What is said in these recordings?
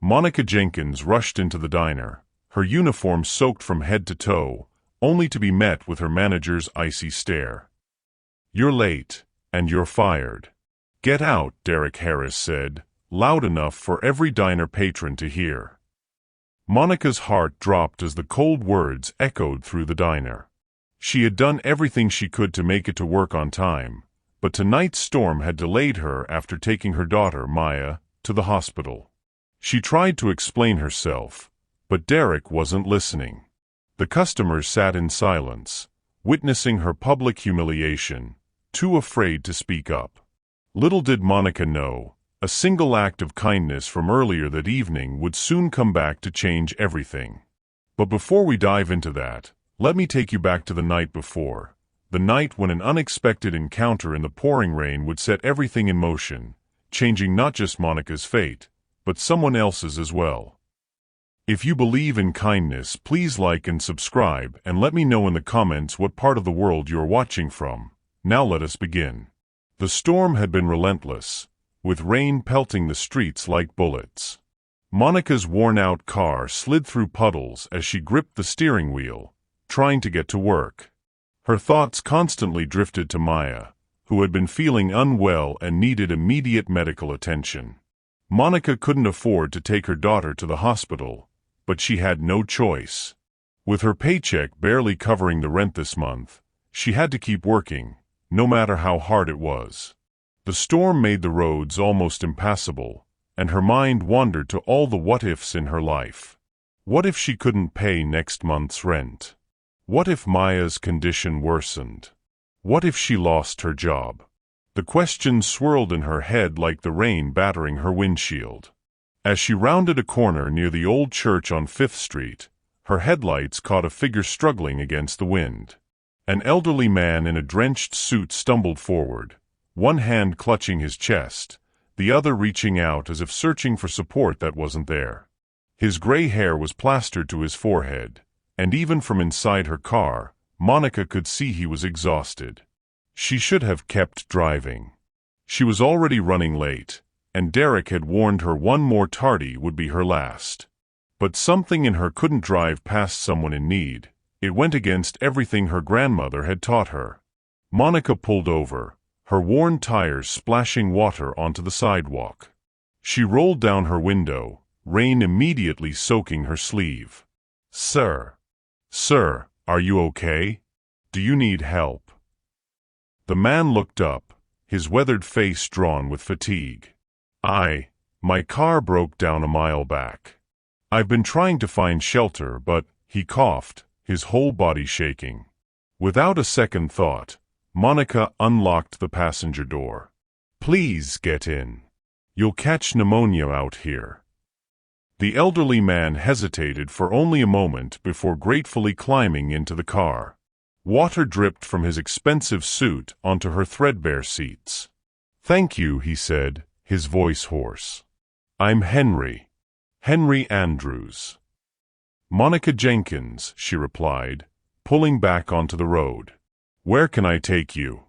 Monica Jenkins rushed into the diner, her uniform soaked from head to toe, only to be met with her manager's icy stare. "You're late, and you're fired." "Get out," Derek Harris said, loud enough for every diner patron to hear. Monica's heart dropped as the cold words echoed through the diner. She had done everything she could to make it to work on time, but tonight's storm had delayed her after taking her daughter, Maya, to the hospital. She tried to explain herself, but Derek wasn't listening. The customers sat in silence, witnessing her public humiliation, too afraid to speak up. Little did Monica know, a single act of kindness from earlier that evening would soon come back to change everything. But before we dive into that, let me take you back to the night before, the night when an unexpected encounter in the pouring rain would set everything in motion, changing not just Monica's fate, but someone else's as well. If you believe in kindness, please like and subscribe, and let me know in the comments what part of the world you're watching from. Now let us begin. The storm had been relentless, with rain pelting the streets like bullets. Monica's worn-out car slid through puddles as she gripped the steering wheel, trying to get to work. Her thoughts constantly drifted to Maya, who had been feeling unwell and needed immediate medical attention. Monica couldn't afford to take her daughter to the hospital, but she had no choice. With her paycheck barely covering the rent this month, she had to keep working, no matter how hard it was. The storm made the roads almost impassable, and her mind wandered to all the what-ifs in her life. What if she couldn't pay next month's rent? What if Maya's condition worsened? What if she lost her job? The questions swirled in her head like the rain battering her windshield. As she rounded a corner near the old church on 5th Street, her headlights caught a figure struggling against the wind. An elderly man in a drenched suit stumbled forward, one hand clutching his chest, the other reaching out as if searching for support that wasn't there. His gray hair was plastered to his forehead, and even from inside her car, Monica could see he was exhausted. She should have kept driving. She was already running late, and Derek had warned her one more tardy would be her last. But something in her couldn't drive past someone in need. It went against everything her grandmother had taught her. Monica pulled over, her worn tires splashing water onto the sidewalk. She rolled down her window, rain immediately soaking her sleeve. "Sir, are you okay? Do you need help?" The man looked up, his weathered face drawn with fatigue. My car broke down a mile back. I've been trying to find shelter, but," he coughed, his whole body shaking. Without a second thought, Monica unlocked the passenger door. "Please get in. You'll catch pneumonia out here." The elderly man hesitated for only a moment before gratefully climbing into the car. Water dripped from his expensive suit onto her threadbare seats. "Thank you," he said, his voice hoarse. "I'm Henry Andrews." "Monica Jenkins," she replied, pulling back onto the road. "Where can I take you?"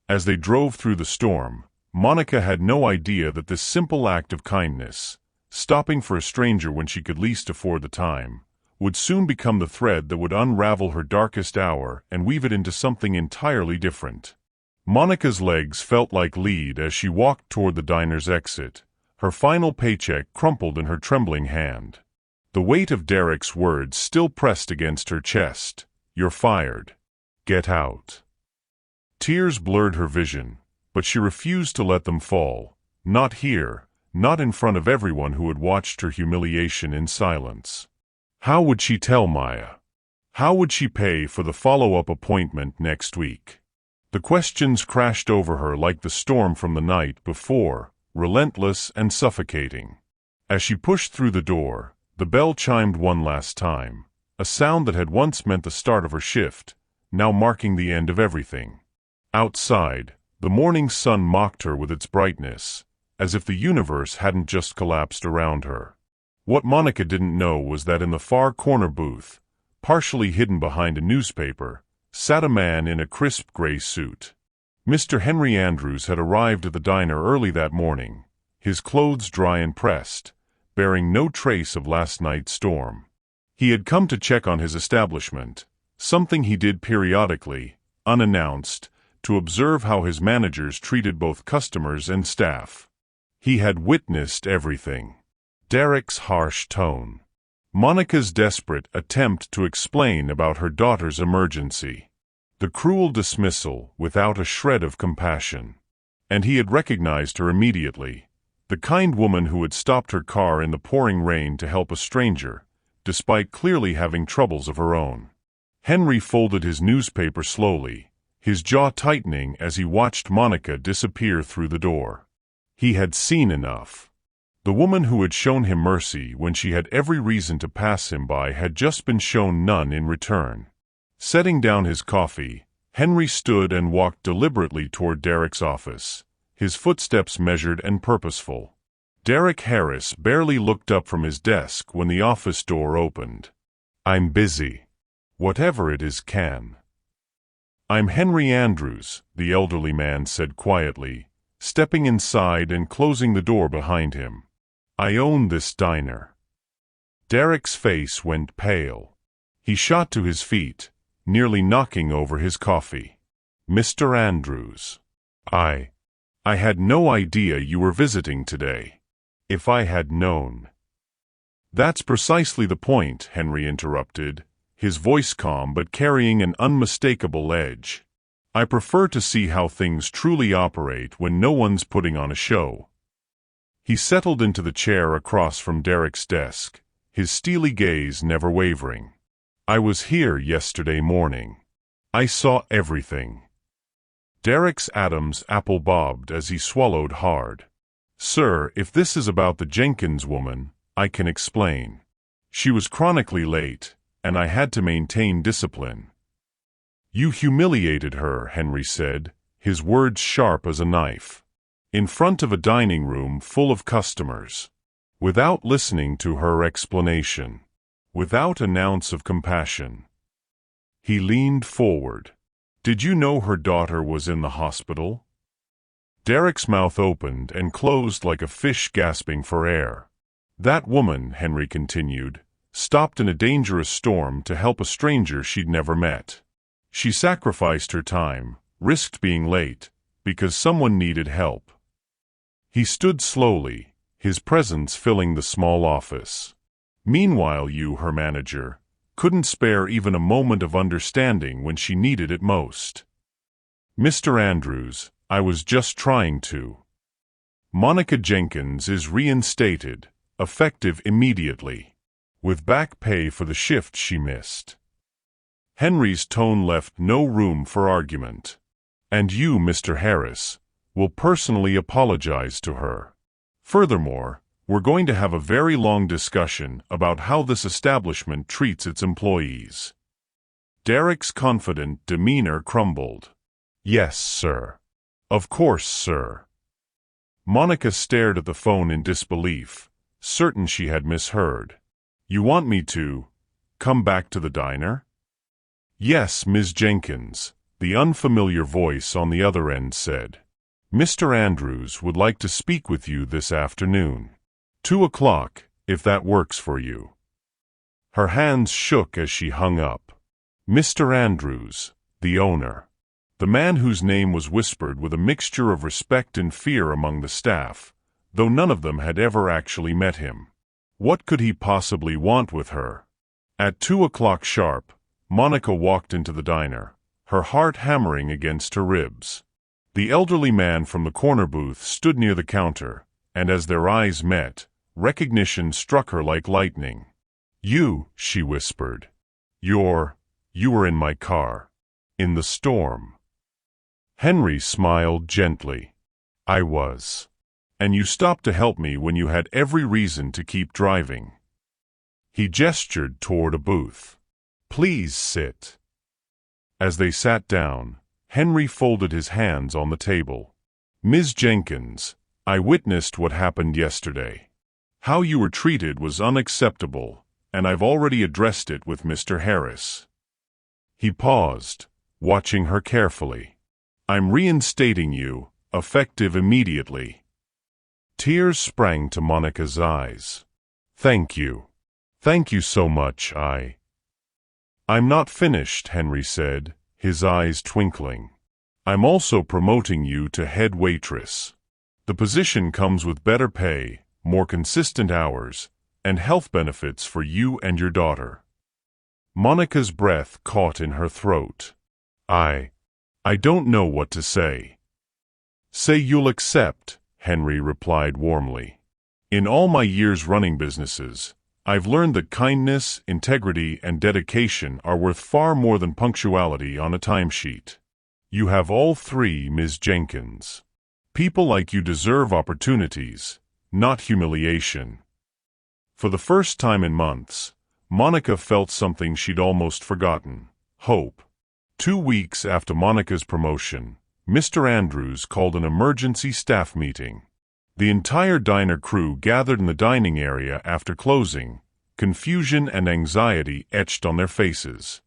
As they drove through the storm, Monica had no idea that this simple act of kindness, stopping for a stranger when she could least afford the time, would soon become the thread that would unravel her darkest hour and weave it into something entirely different. Monica's legs felt like lead as she walked toward the diner's exit, her final paycheck crumpled in her trembling hand. The weight of Derek's words still pressed against her chest. "You're fired. Get out." Tears blurred her vision, but she refused to let them fall. Not here, not in front of everyone who had watched her humiliation in silence. How would she tell Maya? How would she pay for the follow-up appointment next week? The questions crashed over her like the storm from the night before, relentless and suffocating. As she pushed through the door, the bell chimed one last time, a sound that had once meant the start of her shift, now marking the end of everything. Outside, the morning sun mocked her with its brightness, as if the universe hadn't just collapsed around her. What Monica didn't know was that in the far corner booth, partially hidden behind a newspaper, sat a man in a crisp gray suit. Mr. Henry Andrews had arrived at the diner early that morning, his clothes dry and pressed, bearing no trace of last night's storm. He had come to check on his establishment, something he did periodically, unannounced, to observe how his managers treated both customers and staff. He had witnessed everything. Derek's harsh tone. Monica's desperate attempt to explain about her daughter's emergency. The cruel dismissal without a shred of compassion. And he had recognized her immediately, the kind woman who had stopped her car in the pouring rain to help a stranger, despite clearly having troubles of her own. Henry folded his newspaper slowly, his jaw tightening as he watched Monica disappear through the door. He had seen enough. The woman who had shown him mercy when she had every reason to pass him by had just been shown none in return. Setting down his coffee, Henry stood and walked deliberately toward Derek's office, his footsteps measured and purposeful. Derek Harris barely looked up from his desk when the office door opened. "I'm busy. Whatever it is can." "I'm Henry Andrews," the elderly man said quietly, stepping inside and closing the door behind him. "I own this diner." Derek's face went pale. He shot to his feet, nearly knocking over his coffee. "Mr. Andrews, I had no idea you were visiting today. If I had known—" "That's precisely the point," Henry interrupted, his voice calm but carrying an unmistakable edge. "I prefer to see how things truly operate when no one's putting on a show." He settled into the chair across from Derek's desk, his steely gaze never wavering. "I was here yesterday morning. I saw everything." Derek's Adam's apple bobbed as he swallowed hard. "Sir, if this is about the Jenkins woman, I can explain. She was chronically late, and I had to maintain discipline." "You humiliated her," Henry said, his words sharp as a knife. "In front of a dining room full of customers. Without listening to her explanation. Without an ounce of compassion." He leaned forward. "Did you know her daughter was in the hospital?" Derek's mouth opened and closed like a fish gasping for air. "That woman," Henry continued, "stopped in a dangerous storm to help a stranger she'd never met. She sacrificed her time, risked being late, because someone needed help." He stood slowly, his presence filling the small office. "Meanwhile you, her manager, couldn't spare even a moment of understanding when she needed it most." "Mr. Andrews, I was just trying to." "Monica Jenkins is reinstated, effective immediately, with back pay for the shift she missed." Henry's tone left no room for argument. "And you, Mr. Harris, will personally apologize to her. Furthermore, we're going to have a very long discussion about how this establishment treats its employees." Derek's confident demeanor crumbled. "Yes, sir. Of course, sir." Monica stared at the phone in disbelief, certain she had misheard. "You want me to come back to the diner?" "Yes, Ms. Jenkins," the unfamiliar voice on the other end said. "Mr. Andrews would like to speak with you this afternoon. 2:00, if that works for you." Her hands shook as she hung up. Mr. Andrews, the owner. The man whose name was whispered with a mixture of respect and fear among the staff, though none of them had ever actually met him. What could he possibly want with her? At 2:00 sharp, Monica walked into the diner, her heart hammering against her ribs. The elderly man from the corner booth stood near the counter, and as their eyes met, recognition struck her like lightning. "You," she whispered. You were in my car. In the storm." Henry smiled gently. "I was. And you stopped to help me when you had every reason to keep driving." He gestured toward a booth. "Please sit." As they sat down, Henry folded his hands on the table. "Ms. Jenkins, I witnessed what happened yesterday. How you were treated was unacceptable, and I've already addressed it with Mr. Harris." He paused, watching her carefully. "I'm reinstating you, effective immediately." Tears sprang to Monica's eyes. Thank you. Thank you so much. I'm not finished, Henry said, his eyes twinkling. I'm also promoting you to head waitress. The position comes with better pay, more consistent hours, and health benefits for you and your daughter. Monica's breath caught in her throat. I don't know what to say. Say you'll accept, Henry replied warmly. In all my years running businesses, I've learned that kindness, integrity, and dedication are worth far more than punctuality on a timesheet. You have all three, Ms. Jenkins. People like you deserve opportunities, not humiliation. For the first time in months, Monica felt something she'd almost forgotten: hope. 2 weeks after Monica's promotion, Mr. Andrews called an emergency staff meeting. The entire diner crew gathered in the dining area after closing, confusion and anxiety etched on their faces.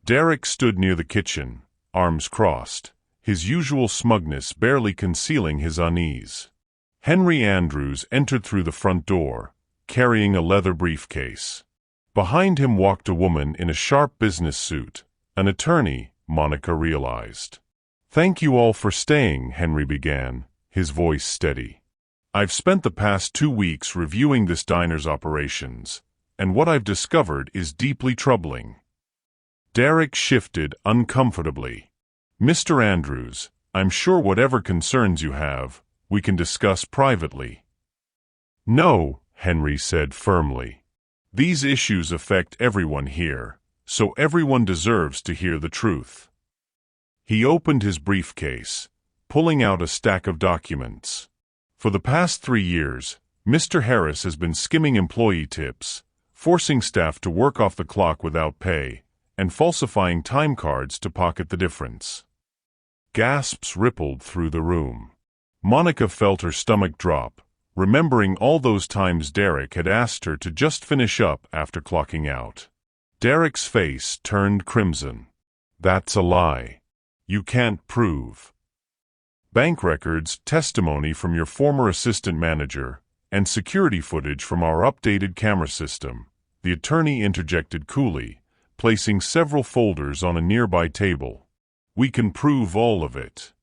Derek stood near the kitchen, arms crossed, his usual smugness barely concealing his unease. Henry Andrews entered through the front door, carrying a leather briefcase. Behind him walked a woman in a sharp business suit, an attorney, Monica realized. Thank you all for staying, Henry began, his voice steady. I've spent the past 2 weeks reviewing this diner's operations, and what I've discovered is deeply troubling. Derek shifted uncomfortably. Mr. Andrews, I'm sure whatever concerns you have, we can discuss privately. No, Henry said firmly. These issues affect everyone here, so everyone deserves to hear the truth. He opened his briefcase, pulling out a stack of documents. For the past 3 years, Mr. Harris has been skimming employee tips, forcing staff to work off the clock without pay, and falsifying time cards to pocket the difference. Gasps rippled through the room. Monica felt her stomach drop, remembering all those times Derek had asked her to just finish up after clocking out. Derek's face turned crimson. That's a lie. You can't prove. Bank records, testimony from your former assistant manager, and security footage from our updated camera system, the attorney interjected coolly, placing several folders on a nearby table. We can prove all of it.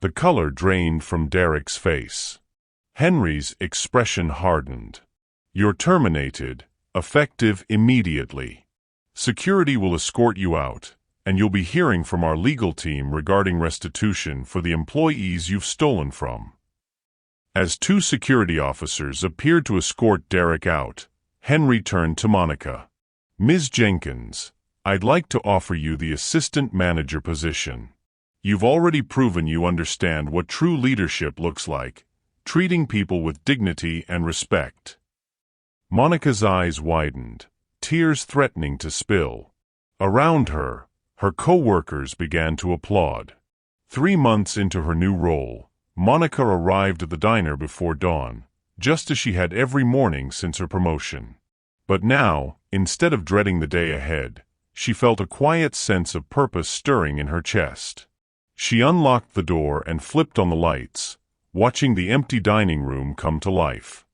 The color drained from Derek's face. Henry's expression hardened. You're terminated, effective immediately. Security will escort you out, and you'll be hearing from our legal team regarding restitution for the employees you've stolen from. As 2 security officers appeared to escort Derek out, Henry turned to Monica. Ms. Jenkins, I'd like to offer you the assistant manager position. You've already proven you understand what true leadership looks like, treating people with dignity and respect. Monica's eyes widened, tears threatening to spill. Around her, her co-workers began to applaud. 3 months into her new role, Monica arrived at the diner before dawn, just as she had every morning since her promotion. But now, instead of dreading the day ahead, she felt a quiet sense of purpose stirring in her chest. She unlocked the door and flipped on the lights, watching the empty dining room come to life.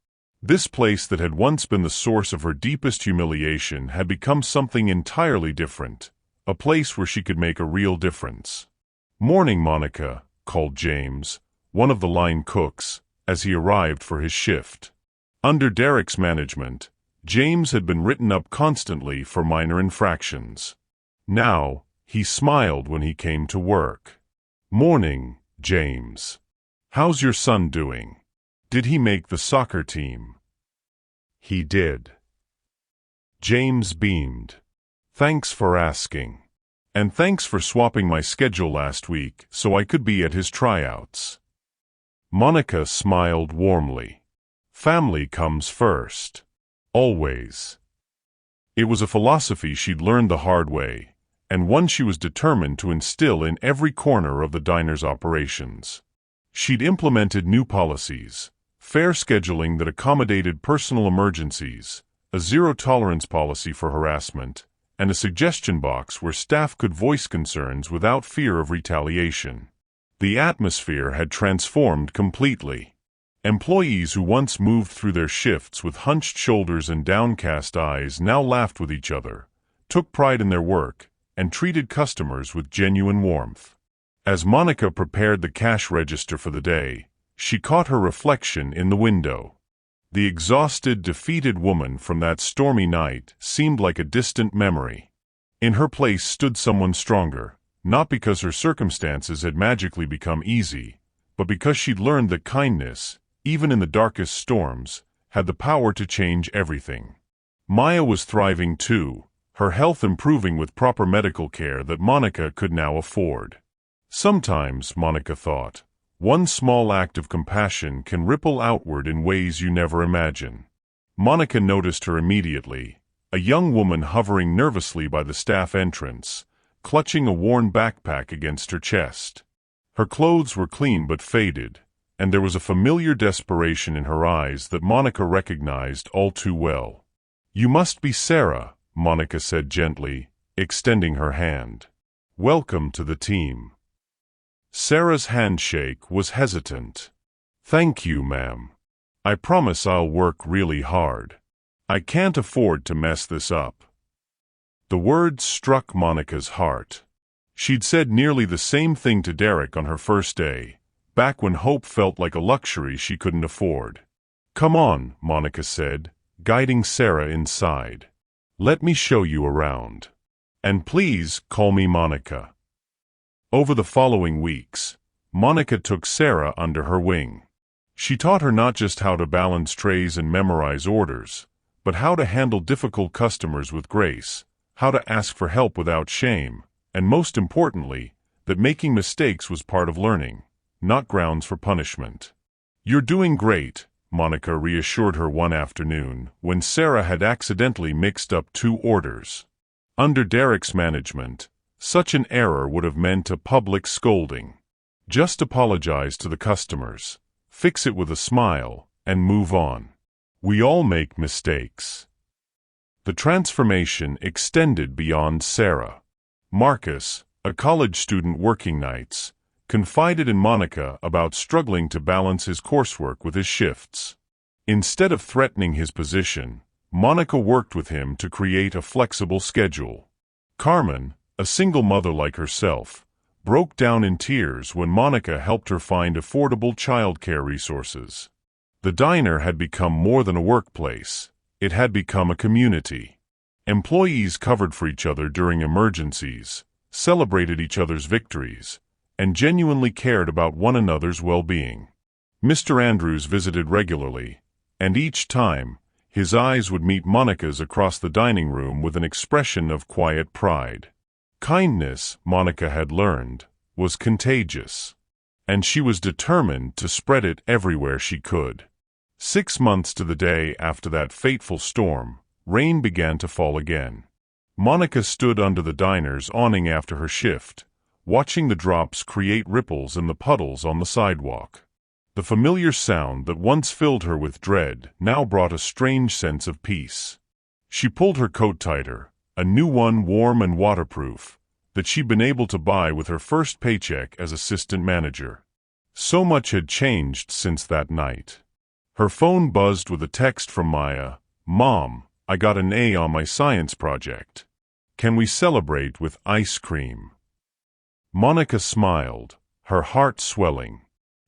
This place that had once been the source of her deepest humiliation had become something entirely different, a place where she could make a real difference. "Morning, Monica," called James, one of the line cooks, as he arrived for his shift. Under Derek's management, James had been written up constantly for minor infractions. Now, he smiled when he came to work. "Morning, James. How's your son doing? Did he make the soccer team?" "He did." James beamed. "Thanks for asking. And thanks for swapping my schedule last week so I could be at his tryouts." Monica smiled warmly. Family comes first. Always. It was a philosophy she'd learned the hard way, and one she was determined to instill in every corner of the diner's operations. She'd implemented new policies, fair scheduling that accommodated personal emergencies, a zero-tolerance policy for harassment, and a suggestion box where staff could voice concerns without fear of retaliation. The atmosphere had transformed completely. Employees who once moved through their shifts with hunched shoulders and downcast eyes now laughed with each other, took pride in their work, and treated customers with genuine warmth. As Monica prepared the cash register for the day, she caught her reflection in the window. The exhausted, defeated woman from that stormy night seemed like a distant memory. In her place stood someone stronger, not because her circumstances had magically become easy, but because she'd learned that kindness, even in the darkest storms, had the power to change everything. Maya was thriving too, her health improving with proper medical care that Monica could now afford. Sometimes, Monica thought, one small act of compassion can ripple outward in ways you never imagine. Monica noticed her immediately, a young woman hovering nervously by the staff entrance, clutching a worn backpack against her chest. Her clothes were clean but faded, and there was a familiar desperation in her eyes that Monica recognized all too well. "You must be Sarah," Monica said gently, extending her hand. "Welcome to the team." Sarah's handshake was hesitant. "Thank you, ma'am. I promise I'll work really hard. I can't afford to mess this up." The words struck Monica's heart. She'd said nearly the same thing to Derek on her first day, back when hope felt like a luxury she couldn't afford. "Come on," Monica said, guiding Sarah inside. "Let me show you around. And please call me Monica." Over the following weeks, Monica took Sarah under her wing. She taught her not just how to balance trays and memorize orders, but how to handle difficult customers with grace, how to ask for help without shame, and most importantly, that making mistakes was part of learning, not grounds for punishment. "You're doing great," Monica reassured her one afternoon when Sarah had accidentally mixed up 2 orders. Under Derek's management, such an error would have meant a public scolding. Just apologize to the customers, fix it with a smile, and move on. We all make mistakes. The transformation extended beyond Sarah. Marcus, a college student working nights, confided in Monica about struggling to balance his coursework with his shifts. Instead of threatening his position, Monica worked with him to create a flexible schedule. Carmen, a single mother like herself, broke down in tears when Monica helped her find affordable childcare resources. The diner had become more than a workplace. It had become a community. Employees covered for each other during emergencies, celebrated each other's victories, and genuinely cared about one another's well-being. Mr. Andrews visited regularly, and each time, his eyes would meet Monica's across the dining room with an expression of quiet pride. Kindness, Monica had learned, was contagious, and she was determined to spread it everywhere she could. 6 months to the day after that fateful storm, rain began to fall again. Monica stood under the diner's awning after her shift, watching the drops create ripples in the puddles on the sidewalk. The familiar sound that once filled her with dread now brought a strange sense of peace. She pulled her coat tighter, a new one warm and waterproof, that she'd been able to buy with her first paycheck as assistant manager. So much had changed since that night. Her phone buzzed with a text from Maya. "Mom, I got an A on my science project. Can we celebrate with ice cream?" Monica smiled, her heart swelling.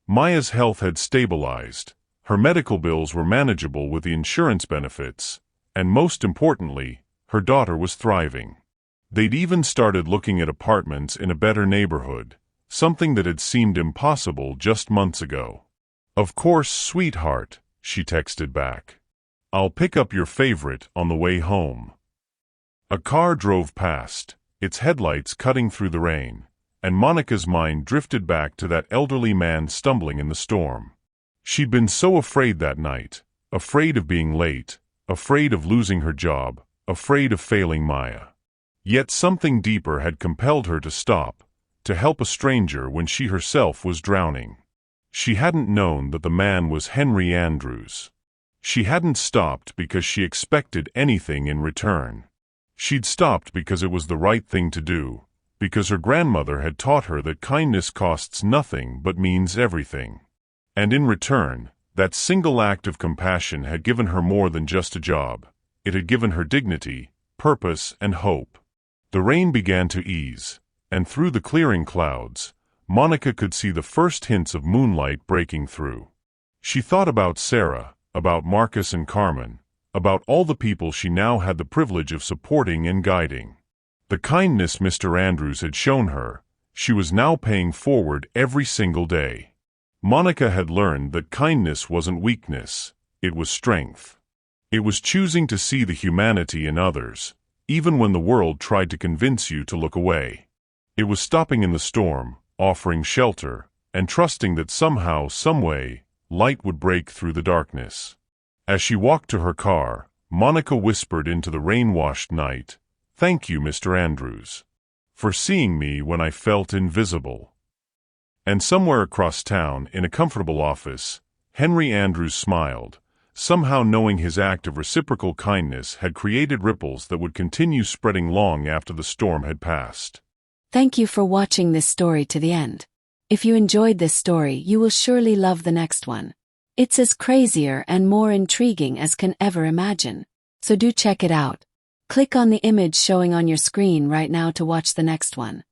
Maya's health had stabilized, her medical bills were manageable with the insurance benefits, and most importantly, her daughter was thriving. They'd even started looking at apartments in a better neighborhood, something that had seemed impossible just months ago. "Of course, sweetheart," she texted back. "I'll pick up your favorite on the way home." A car drove past, its headlights cutting through the rain, and Monica's mind drifted back to that elderly man stumbling in the storm. She'd been so afraid that night, afraid of being late, afraid of losing her job, afraid of failing Maya. Yet something deeper had compelled her to stop, to help a stranger when she herself was drowning. She hadn't known that the man was Henry Andrews. She hadn't stopped because she expected anything in return. She'd stopped because it was the right thing to do, because her grandmother had taught her that kindness costs nothing but means everything. And in return, That single act of compassion had given her more than just a job. It had given her dignity, purpose, and hope. The rain began to ease, and through the clearing clouds, Monica could see the first hints of moonlight breaking through. She thought about Sarah, about Marcus and Carmen, about all the people she now had the privilege of supporting and guiding. The kindness Mr. Andrews had shown her, she was now paying forward every single day. Monica had learned that kindness wasn't weakness, it was strength. It was choosing to see the humanity in others, even when the world tried to convince you to look away. It was stopping in the storm, offering shelter, and trusting that somehow, someway, light would break through the darkness. As she walked to her car, Monica whispered into the rain-washed night, "Thank you, Mr. Andrews, for seeing me when I felt invisible." And somewhere across town, in a comfortable office, Henry Andrews smiled, somehow knowing his act of reciprocal kindness had created ripples that would continue spreading long after the storm had passed. Thank you for watching this story to the end. If you enjoyed this story, you will surely love the next one. It's as crazier and more intriguing as can ever imagine. So do check it out. Click on the image showing on your screen right now to watch the next one.